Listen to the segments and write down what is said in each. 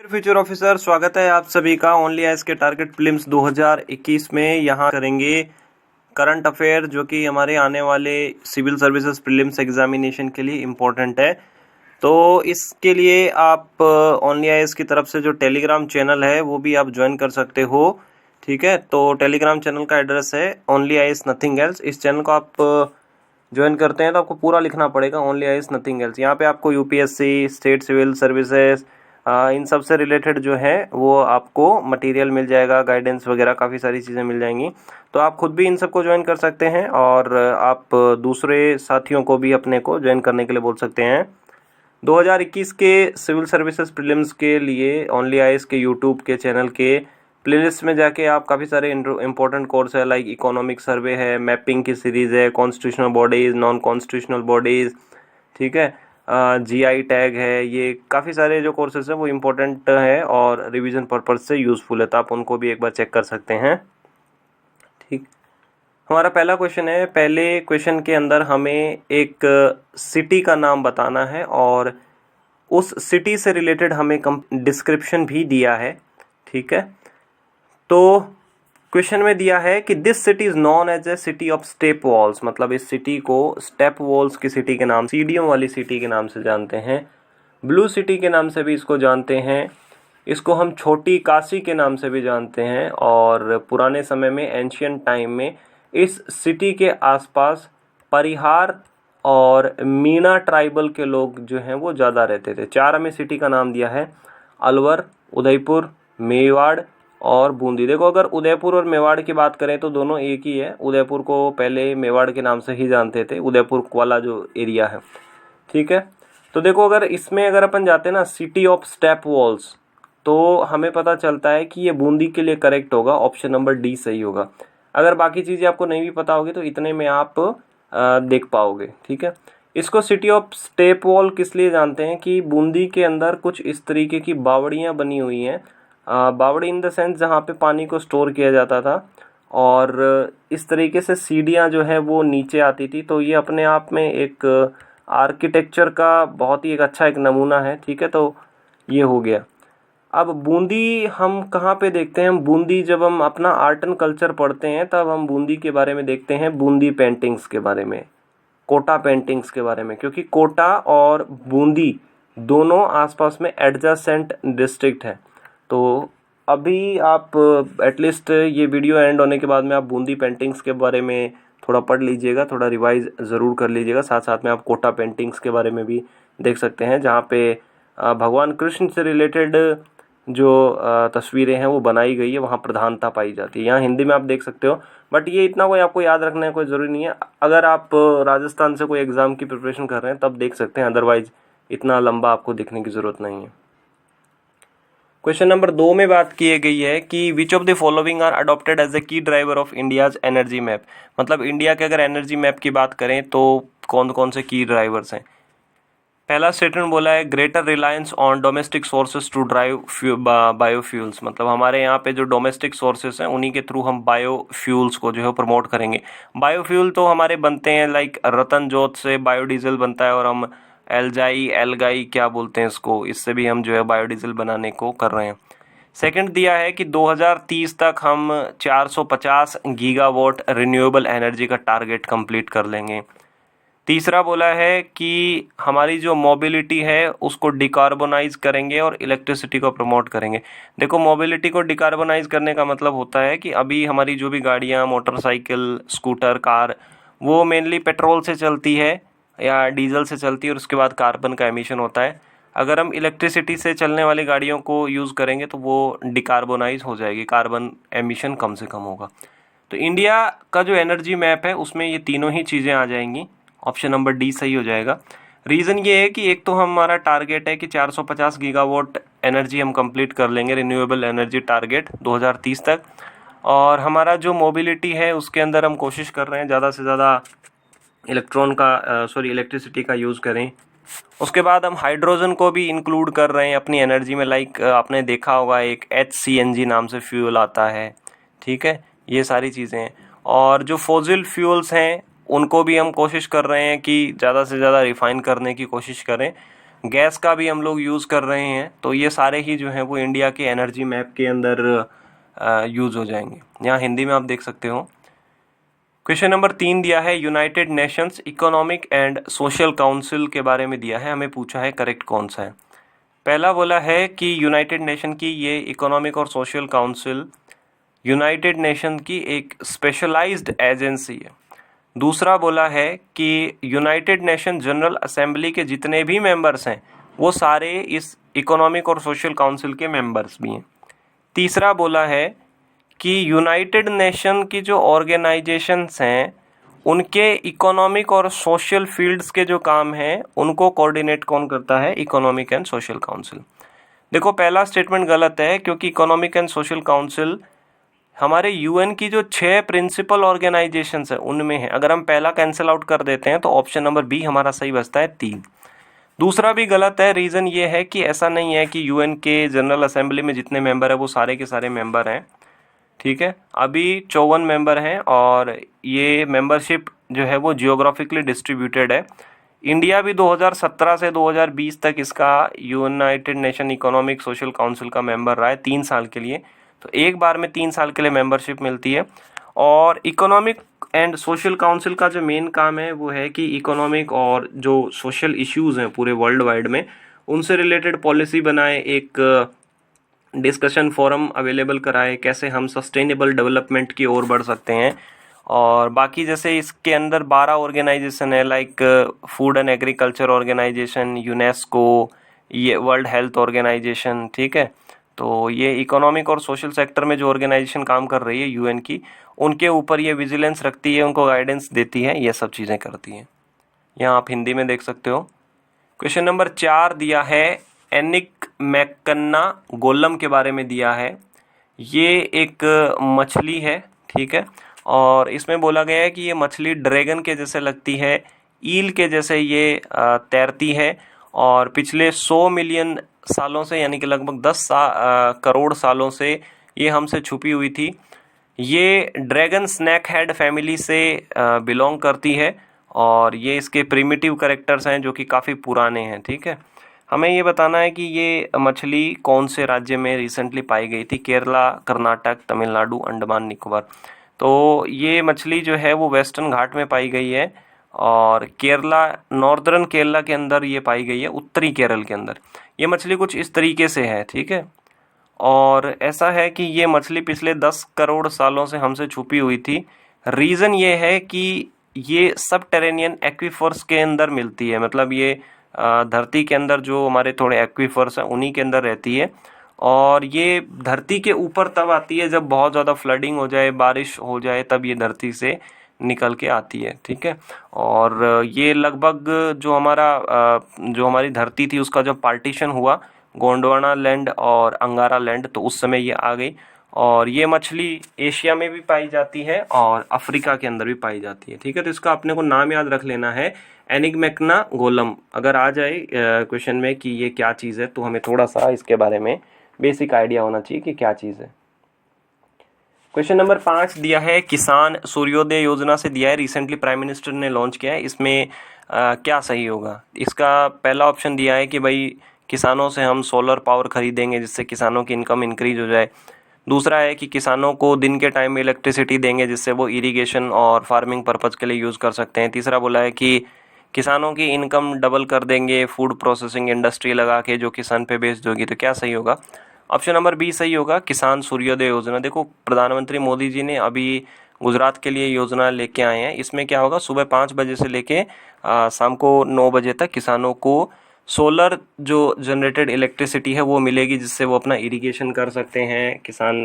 Future officer, स्वागत है आप सभी का ओनली आईएएस के टारगेट प्रीलिम्स 2021 में। यहाँ करेंगे करंट अफेयर जो कि हमारे आने वाले सिविल सर्विसेज प्रीलिम्स एग्जामिनेशन के लिए इम्पोर्टेंट है। तो इसके लिए आप ओनली आईएएस की तरफ से जो टेलीग्राम चैनल है वो भी आप ज्वाइन कर सकते हो। ठीक है, तो टेलीग्राम चैनल का एड्रेस है ओनली आईएएस नथिंग एल्स। इस चैनल को आप ज्वाइन करते हैं तो आपको पूरा लिखना पड़ेगा ओनली आईएएस नथिंग एल्स। यहाँ पे आपको यूपीएससी, स्टेट सिविल सर्विसेज, इन सब से रिलेटेड जो है वो आपको मटेरियल मिल जाएगा, गाइडेंस वगैरह काफ़ी सारी चीज़ें मिल जाएंगी। तो आप खुद भी इन सबको ज्वाइन कर सकते हैं और आप दूसरे साथियों को भी अपने को ज्वाइन करने के लिए बोल सकते हैं। 2021 के सिविल सर्विसेज प्रीलिम्स के लिए ओनली आईएएस के यूट्यूब के चैनल के प्लेलिस्ट में जाके आप काफ़ी सारे इंपॉर्टेंट कोर्स है, लाइक इकोनॉमिक सर्वे है, मैपिंग की सीरीज़ है, constitutional bodies, non constitutional bodies, ठीक है, जीआई टैग है, ये काफ़ी सारे जो कोर्सेज हैं वो इम्पोर्टेंट है और रिवीजन पर्पज़ से यूज़फुल है, तो आप उनको भी एक बार चेक कर सकते हैं। ठीक, हमारा पहला क्वेश्चन है। पहले क्वेश्चन के अंदर हमें एक सिटी का नाम बताना है और उस सिटी से रिलेटेड हमें डिस्क्रिप्शन भी दिया है। ठीक है, तो क्वेश्चन में दिया है कि this city is known as a city of step walls, मतलब इस सिटी को स्टेप वॉल्स की सिटी के नाम, सीढ़ियों वाली सिटी के नाम से जानते हैं। ब्लू सिटी के नाम से भी इसको जानते हैं। इसको हम छोटी काशी के नाम से भी जानते हैं और पुराने समय में, एंशियंट टाइम में, इस सिटी के आसपास परिहार और मीणा ट्राइबल के लोग जो हैं वो ज़्यादा रहते थे। 4 हमें सिटी का नाम दिया है, अलवर, उदयपुर, मेवाड़ और बूंदी। देखो, अगर उदयपुर और मेवाड़ की बात करें तो दोनों एक ही है। उदयपुर को पहले मेवाड़ के नाम से ही जानते थे, उदयपुर वाला जो एरिया है। ठीक है, तो देखो, अगर इसमें अगर अपन जाते हैं ना सिटी ऑफ स्टेप वॉल्स, तो हमें पता चलता है कि ये बूंदी के लिए करेक्ट होगा, ऑप्शन नंबर डी सही होगा। अगर बाकी चीज़ें आपको नहीं भी पता होगी तो इतने में आप देख पाओगे। ठीक है, इसको सिटी ऑफ स्टेप वॉल किस लिए जानते हैं कि बूंदी के अंदर कुछ इस तरीके की बावड़ियाँ बनी हुई हैं। बावड़ी इन द सेंस जहाँ पे पानी को स्टोर किया जाता था और इस तरीके से सीढ़ियाँ जो है वो नीचे आती थी। तो ये अपने आप में एक आर्किटेक्चर का बहुत ही एक अच्छा एक नमूना है। ठीक है, तो ये हो गया। अब बूंदी हम कहाँ पे देखते हैं? हम बूंदी जब हम अपना आर्ट एंड कल्चर पढ़ते हैं तब हम बूंदी के बारे में देखते हैं, बूंदी पेंटिंग्स के बारे में, कोटा पेंटिंग्स के बारे में, क्योंकि कोटा और बूंदी दोनों आसपास में एडजेसेंट डिस्ट्रिक्ट है। तो अभी आप एटलीस्ट ये वीडियो एंड होने के बाद में आप बूंदी पेंटिंग्स के बारे में थोड़ा पढ़ लीजिएगा, थोड़ा रिवाइज ज़रूर कर लीजिएगा। साथ साथ में आप कोटा पेंटिंग्स के बारे में भी देख सकते हैं, जहाँ पे भगवान कृष्ण से रिलेटेड जो तस्वीरें हैं वो बनाई गई है, वहाँ प्रधानता पाई जाती है। यहाँ हिंदी में आप देख सकते हो, बट ये इतना कोई आपको याद रखना है कोई ज़रूरी नहीं है। अगर आप राजस्थान से कोई एग्ज़ाम की प्रिपरेशन कर रहे हैं तब देख सकते हैं, अदरवाइज इतना लंबा आपको देखने की ज़रूरत नहीं है। क्वेश्चन नंबर 2 में बात की गई है कि which of the following are adopted as a key driver of India's energy map, मतलब इंडिया के अगर एनर्जी मैप की बात करें तो कौन कौन से की ड्राइवर्स हैं। पहला स्टेटमेंट बोला है greater reliance on domestic sources to drive biofuels, मतलब हमारे यहाँ पे जो डोमेस्टिक सोर्सेज हैं उन्हीं के थ्रू हम बायोफ्यूल्स को जो है प्रमोट करेंगे। बायोफ्यूल तो हमारे बनते हैं, लाइक रतन जोत से बायोडीजल बनता है और हम एलगाई क्या बोलते हैं इसको, इससे भी हम जो है बायोडीजल बनाने को कर रहे हैं। सेकंड दिया है कि 2030 तक हम 450 गीगावाट रिन्यूएबल एनर्जी का टारगेट कंप्लीट कर लेंगे। तीसरा बोला है कि हमारी जो मोबिलिटी है उसको डिकार्बोनाइज करेंगे और इलेक्ट्रिसिटी को प्रमोट करेंगे। देखो, मोबिलिटी को डिकार्बोनाइज करने का मतलब होता है कि अभी हमारी जो भी गाड़ियाँ, मोटरसाइकिल, स्कूटर, कार, वो मेनली पेट्रोल से चलती है या डीजल से चलती है और उसके बाद कार्बन का एमिशन होता है। अगर हम इलेक्ट्रिसिटी से चलने वाली गाड़ियों को यूज़ करेंगे तो वो डिकार्बोनाइज हो जाएगी, कार्बन एमिशन कम से कम होगा। तो इंडिया का जो एनर्जी मैप है उसमें ये तीनों ही चीज़ें आ जाएंगी, ऑप्शन नंबर डी सही हो जाएगा। रीज़न ये है कि एक तो हमारा टारगेट है कि 450 गीगावाट एनर्जी हम कंप्लीट कर लेंगे, रिन्यूएबल एनर्जी टारगेट 2030 तक, और हमारा जो मोबिलिटी है उसके अंदर हम कोशिश कर रहे हैं ज़्यादा से ज़्यादा इलेक्ट्रिसिटी का यूज़ करें। उसके बाद हम हाइड्रोजन को भी इंक्लूड कर रहे हैं अपनी एनर्जी में, लाइक आपने देखा होगा एक HCNG नाम से फ्यूल आता है। ठीक है, ये सारी चीज़ें हैं। और जो फॉसिल फ्यूल्स हैं उनको भी हम कोशिश कर रहे हैं कि ज़्यादा से ज़्यादा रिफ़ाइन करने की कोशिश करें। गैस का भी हम लोग यूज़ कर रहे हैं, तो ये सारे ही जो हैं वो इंडिया के एनर्जी मैप के अंदर यूज़ हो जाएंगे। यहाँ हिंदी में आप देख सकते हो। क्वेश्चन नंबर 3 दिया है, United Nations economic and social council के बारे में दिया है, हमें पूछा है करेक्ट कौन सा है। पहला बोला है कि यूनाइटेड नेशन की ये इकोनॉमिक और सोशल काउंसिल यूनाइटेड नेशन की एक स्पेशलाइज्ड एजेंसी है। दूसरा बोला है कि यूनाइटेड नेशन जनरल असेंबली के जितने भी मेंबर्स हैं वो सारे इस इकोनॉमिक और सोशल काउंसिल के मेंबर्स भी हैं। तीसरा बोला है कि यूनाइटेड नेशन की जो ऑर्गेनाइजेशंस हैं उनके इकोनॉमिक और सोशल फील्ड्स के जो काम हैं उनको कोऑर्डिनेट कौन करता है, इकोनॉमिक एंड सोशल काउंसिल। देखो पहला स्टेटमेंट गलत है, क्योंकि इकोनॉमिक एंड सोशल काउंसिल हमारे यूएन की जो 6 प्रिंसिपल ऑर्गेनाइजेशंस है उनमें है। अगर हम पहला कैंसिल आउट कर देते हैं तो ऑप्शन नंबर बी हमारा सही बचता है 3। दूसरा भी गलत है, रीज़न ये है कि ऐसा नहीं है कि यूएन के जनरल असेंबली में जितने मेंबर है वो सारे के सारे मेंबर हैं, ठीक है। अभी 54 मेंबर हैं और ये मेंबरशिप जो है वो जियोग्राफिकली डिस्ट्रीब्यूटेड है। इंडिया भी 2017 से 2020 तक इसका United nation economic social council का मेंबर रहा है 3 साल के लिए। तो एक बार में 3 साल के लिए मेंबरशिप मिलती है। और इकोनॉमिक एंड सोशल काउंसिल का जो मेन काम है वो है कि इकोनॉमिक और जो सोशल इश्यूज़ हैं पूरे वर्ल्ड वाइड में उनसे रिलेटेड पॉलिसी बनाए, एक डिस्कशन फोरम अवेलेबल कराए, कैसे हम सस्टेनेबल डेवलपमेंट की ओर बढ़ सकते हैं। और बाकी जैसे इसके अंदर 12 ऑर्गेनाइजेशन है, like food and agriculture organisation, UNESCO, ये वर्ल्ड हेल्थ ऑर्गेनाइजेशन, ठीक है। तो ये इकोनॉमिक और सोशल सेक्टर में जो ऑर्गेनाइजेशन काम कर रही है यूएन की, उनके ऊपर ये विजिलेंस रखती है, उनको गाइडेंस देती है, ये सब चीज़ें करती हैं। यहाँ आप हिंदी में देख सकते हो। क्वेश्चन नंबर 4 दिया है, एनिक मैकन्ना गोलम के बारे में दिया है। ये एक मछली है, ठीक है। और इसमें बोला गया है कि ये मछली ड्रैगन के जैसे लगती है, ईल के जैसे ये तैरती है, और पिछले 100 मिलियन सालों से यानी कि लगभग 10 करोड़ सालों से ये हमसे छुपी हुई थी। ये ड्रैगन स्नैक हेड फैमिली से बिलोंग करती है और ये इसके प्रिमिटिव कैरेक्टर्स हैं जो कि काफ़ी पुराने हैं, ठीक है। हमें ये बताना है कि ये मछली कौन से राज्य में रिसेंटली पाई गई थी, केरला, कर्नाटक, तमिलनाडु, अंडमान निकोबार। तो ये मछली जो है वो वेस्टर्न घाट में पाई गई है और केरला, नॉर्दर्न केरला के अंदर ये पाई गई है, उत्तरी केरल के अंदर। ये मछली कुछ इस तरीके से है, ठीक है। और ऐसा है कि ये मछली पिछले 10 करोड़ सालों से हमसे छुपी हुई थी। रीज़न ये है कि ये सब टेरेनियन एक्वीफर्स के अंदर मिलती है, मतलब ये धरती के अंदर जो हमारे थोड़े एक्वीफर्स हैं उन्हीं के अंदर रहती है। और ये धरती के ऊपर तब आती है जब बहुत ज़्यादा फ्लडिंग हो जाए, बारिश हो जाए, तब ये धरती से निकल के आती है, ठीक है। और ये लगभग जो हमारी धरती थी उसका जब पार्टीशन हुआ, गोंडवाना लैंड और अंगारा लैंड, तो उस समय ये आ गई। और ये मछली एशिया में भी पाई जाती है और अफ्रीका के अंदर भी पाई जाती है, ठीक है। तो इसका अपने को नाम याद रख लेना है, एनिग्मेक्ना गोलम। अगर आ जाए क्वेश्चन में कि ये क्या चीज़ है तो हमें थोड़ा सा इसके बारे में बेसिक आइडिया होना चाहिए कि क्या चीज़ है। क्वेश्चन नंबर 5 दिया है, किसान सूर्योदय योजना से दिया है, रिसेंटली प्राइम मिनिस्टर ने लॉन्च किया है। इसमें क्या सही होगा? इसका पहला ऑप्शन दिया है कि भाई किसानों से हम सोलर पावर खरीदेंगे जिससे किसानों की इनकम इंक्रीज हो जाए। दूसरा है कि किसानों को दिन के टाइम में इलेक्ट्रिसिटी देंगे जिससे वो इरिगेशन और फार्मिंग पर्पज़ के लिए यूज़ कर सकते हैं। तीसरा बोला है कि किसानों की इनकम डबल कर देंगे फूड प्रोसेसिंग इंडस्ट्री लगा के जो कि सन पे बेस्ड होगी। तो क्या सही होगा? ऑप्शन नंबर बी सही होगा, किसान सूर्योदय योजना। देखो प्रधानमंत्री मोदी जी ने अभी गुजरात के लिए योजना लेके आए हैं। इसमें क्या होगा, सुबह 5 बजे से लेके शाम को 9 बजे तक किसानों को सोलर जो जनरेटेड इलेक्ट्रिसिटी है वो मिलेगी जिससे वो अपना इरिगेशन कर सकते हैं। किसान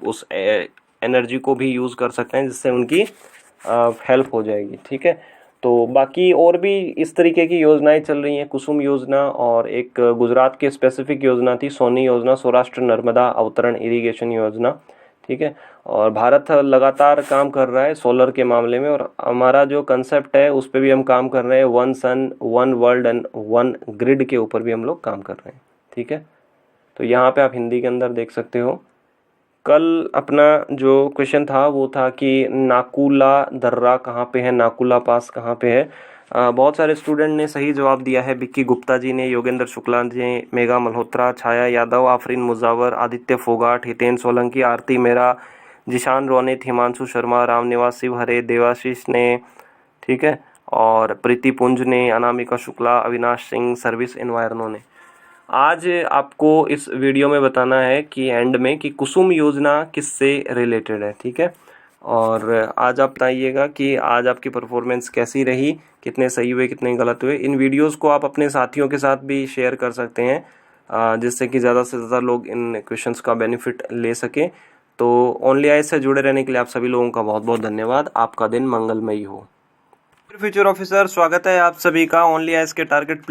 उस एनर्जी को भी यूज़ कर सकते हैं जिससे उनकी हेल्प हो जाएगी, ठीक है। तो बाकी और भी इस तरीके की योजनाएं चल रही हैं, कुसुम योजना, और एक गुजरात की स्पेसिफिक योजना थी सोनी योजना, सौराष्ट्र नर्मदा अवतरण इरिगेशन योजना, ठीक है। और भारत लगातार काम कर रहा है सोलर के मामले में, और हमारा जो कंसेप्ट है उस पर भी हम काम कर रहे हैं, 1 सन 1 वर्ल्ड एंड 1 ग्रिड के ऊपर भी हम लोग काम कर रहे हैं, ठीक है। तो यहाँ पे आप हिंदी के अंदर देख सकते हो। कल अपना जो क्वेश्चन था वो था कि नाकुला दर्रा कहाँ पे है, नाकुला पास कहाँ पे है। बहुत सारे स्टूडेंट ने सही जवाब दिया है। विक्की गुप्ता जी ने, योगेंद्र शुक्ला जी, मेघा मल्होत्रा, छाया यादव, आफरीन मुजावर, आदित्य फोगाट, हितेन सोलंकी, आरती मेहरा, जिशान रोनित, हिमांशु शर्मा, रामनिवास शिवहरे, देवाशीष ने, ठीक है, और प्रीति पुंज ने, अनामिका शुक्ला, अविनाश सिंह, सर्विस एनवायरनो ने। आज आपको इस वीडियो में बताना है कि एंड में कि कुसुम योजना किससे रिलेटेड है, ठीक है। और आज आप बताइएगा कि आज आपकी परफॉर्मेंस कैसी रही, कितने सही हुए, कितने गलत हुए। इन वीडियोस को आप अपने साथियों के साथ भी शेयर कर सकते हैं, जिससे कि ज़्यादा से ज़्यादा लोग इन क्वेश्चंस का बेनिफिट ले सकें। तो ओनली आईएएस से जुड़े रहने के लिए आप सभी लोगों का बहुत बहुत धन्यवाद। आपका दिन मंगलमयी हो। फ्यूचर ऑफिसर, स्वागत है आप सभी का ओनली आईएएस के टारगेट